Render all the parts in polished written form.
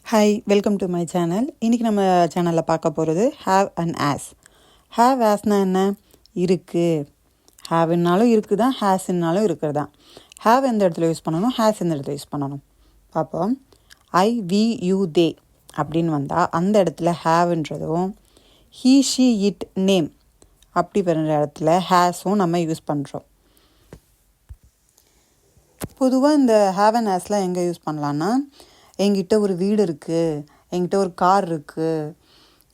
Hi, welcome to my channel. இன்றைக்கி நம்ம சேனலில் பார்க்க போகிறது ஹாவ் அண்ட் ஆஸ். ஹாவ் ஆஸ்னால் என்ன? இருக்குது. ஹாவ்னாலும் இருக்குது தான், ஹேஸ்னாலும் இருக்குது தான். ஹாவ் எந்த இடத்துல யூஸ் பண்ணணும், ஹேஸ் எந்த இடத்துல யூஸ் பண்ணணும் பார்ப்போம். ஐ, வி, யூ, தே அப்படின்னு வந்தால் அந்த இடத்துல ஹாவ்ன்றதும், ஹீ, ஷி, இட், நேம் அப்படி வர இடத்துல ஹேஸும் நம்ம யூஸ் பண்ணுறோம். பொதுவாக இந்த ஹாவ் அண்ட் ஆஸ்லாம் எங்கே யூஸ் பண்ணலான்னா, என்கிட்ட ஒரு வீடு இருக்குது, என்கிட்ட ஒரு கார் இருக்குது,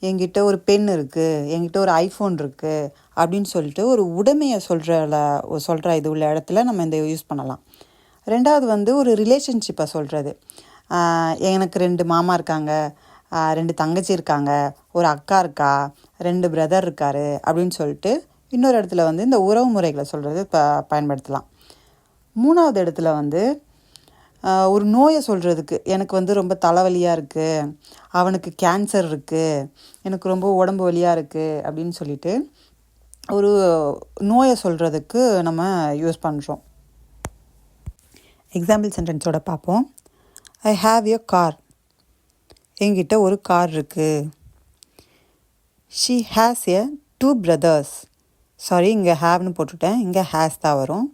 என்கிட்ட ஒரு பென் இருக்குது, என்கிட்ட ஒரு ஐஃபோன் இருக்குது அப்படின்னு சொல்லிட்டு ஒரு உடைமையை சொல்கிற இது உள்ள இடத்துல நம்ம இந்த யூஸ் பண்ணலாம். ரெண்டாவது ஒரு ரிலேஷன்ஷிப்பை சொல்கிறது. எனக்கு 2 மாமா இருக்காங்க, 2 தங்கச்சி இருக்காங்க, ஒரு அக்கா இருக்கா, 2 பிரதர் இருக்கார் அப்படின்னு சொல்லிட்டு இன்னொரு இடத்துல இந்த உறவு முறைகளை சொல்கிறது பயன்படுத்தலாம். மூணாவது இடத்துல ஒரு நோயை சொல்கிறதுக்கு, எனக்கு ரொம்ப தலைவலியாக இருக்குது, அவனுக்கு கேன்சர் இருக்குது, எனக்கு ரொம்ப உடம்பு வலியாக இருக்குது அப்படின்னு சொல்லிட்டு ஒரு நோயை சொல்கிறதுக்கு நம்ம யூஸ் பண்ணுறோம். எக்ஸாம்பிள் சென்டென்ஸோட பார்ப்போம். I have a car. என்கிட்ட ஒரு கார் இருக்குது. She has a 2 brothers. Sorry, இங்கே ஹாவ்னு போட்டுவிட்டேன், இங்கே ஹேஸ் தான் வரும்.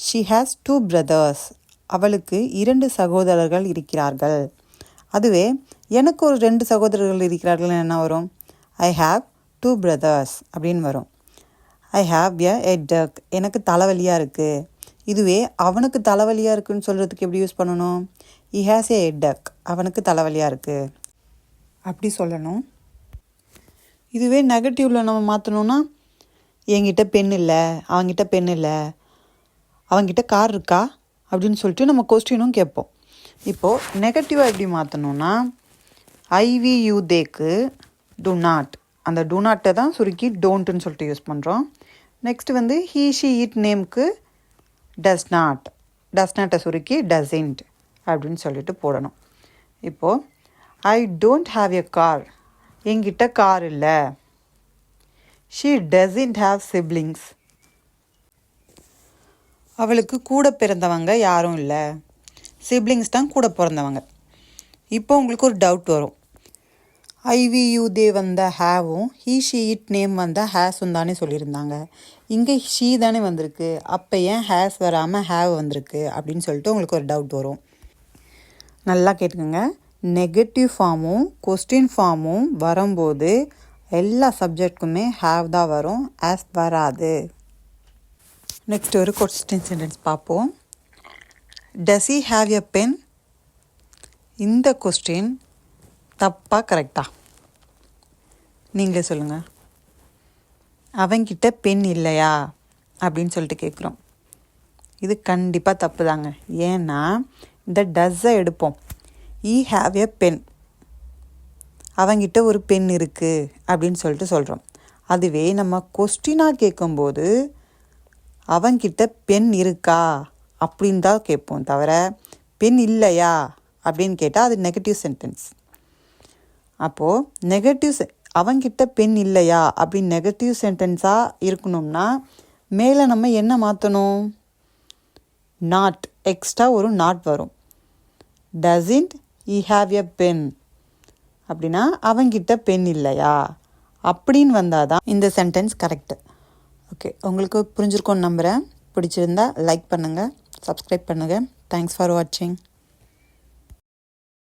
She has 2 brothers. அவளுக்கு 2 சகோதரர்கள் இருக்கிறார்கள். அதுவே எனக்கு ஒரு 2 சகோதரர்கள் இருக்கிறார்கள் என்ன வரும்? ஐ ஹாவ் 2 brothers அப்படின்னு வரும். I have a headache. எனக்கு தலைவலியாக இருக்குது. இதுவே அவனுக்கு தலைவலியாக இருக்குதுன்னு சொல்கிறதுக்கு எப்படி யூஸ் பண்ணணும்? He has a headache. அவனுக்கு தலைவலியாக இருக்குது அப்படி சொல்லணும். இதுவே நெகட்டிவில் நம்ம மாற்றணுன்னா, என்கிட்ட பென் இல்லை, அவங்கிட்ட பென் இல்லை, அவங்கிட்ட கார் இருக்கா அப்படின்னு சொல்லிட்டு நம்ம கொஸ்டினும் கேட்போம். இப்போது நெகட்டிவாக எப்படி மாற்றணுன்னா, ஐவி யூ தேக்கு டு நாட், அந்த டு நாட்டை தான் சுருக்கி டோன்ட்டுன்னு சொல்லிட்டு யூஸ் பண்ணுறோம். நெக்ஸ்ட் ஹீ ஷி இட் நேம்க்கு டஸ் நாட்டை சுருக்கி டசின்ட் அப்படின்னு சொல்லிட்டு போடணும். இப்போது I don't have a car. என்கிட்ட கார் இல்லை. She doesn't have siblings. அவளுக்கு கூட பிறந்தவங்க யாரும் இல்லை. சிப்ளிங்ஸ் தான் கூட பிறந்தவங்க. இப்போ உங்களுக்கு ஒரு டவுட் வரும். ஐவி யூ தே ஹேவும், ஹீ ஷி இட் நேம் ஹேஸும் தானே சொல்லியிருந்தாங்க. இங்கே ஷீ தானே வந்திருக்கு, அப்போ ஏன் ஹேஸ் வராமல் ஹேவ் வந்திருக்கு அப்படின்னு சொல்லிட்டு உங்களுக்கு ஒரு டவுட் வரும். நல்லா கேட்டுக்கோங்க. நெகட்டிவ் ஃபார்மும் கொஸ்டின் ஃபார்மும் வரும்போது எல்லா சப்ஜெக்டுக்குமே ஹேவ் தான் வரும், ஆஸ் வராது. நெக்ஸ்ட் ஒரு கொஸ்டின் சென்டென்ஸ் பார்ப்போம். Does he have a pen? இந்த கொஸ்டின் தப்பா கரெக்டா நீங்களே சொல்லுங்கள். அவங்கிட்ட பென் இல்லையா அப்படின்னு சொல்லிட்டு கேட்குறோம். இது கண்டிப்பாக தப்பு தாங்க. ஏன்னா இந்த டஸ்ஸை எடுப்போம். ஈ ஹாவ் எ பென், அவங்கிட்ட ஒரு பென் இருக்குது அப்படின்னு சொல்லிட்டு சொல்கிறோம். அதுவே நம்ம கொஸ்டினாக கேட்கும்போது அவங்கிட்ட பென் இருக்கா அப்படின்னு தான் கேட்போம், தவிர பென் இல்லையா அப்படின்னு கேட்டால் அது நெகட்டிவ் சென்டென்ஸ். அப்போது அவங்கிட்ட பென் இல்லையா அப்படின்னு நெகட்டிவ் சென்டென்ஸாக இருக்கணும்னா மேலே நம்ம என்ன மாற்றணும்? நாட், எக்ஸ்ட்ரா ஒரு நாட் வரும். Doesn't he have a pen அப்படின்னா அவங்கிட்ட பென் இல்லையா அப்படின்னு வந்தால் தான் இந்த சென்டென்ஸ் கரெக்டு. ஓகே, உங்களுக்கு புரிஞ்சிருக்கோன்னு நம்புகிறேன். பிடிச்சிருந்தா லைக் பண்ணுங்கள், சப்ஸ்கிரைப் பண்ணுங்கள். தேங்க்ஸ் ஃபார் வாட்சிங்.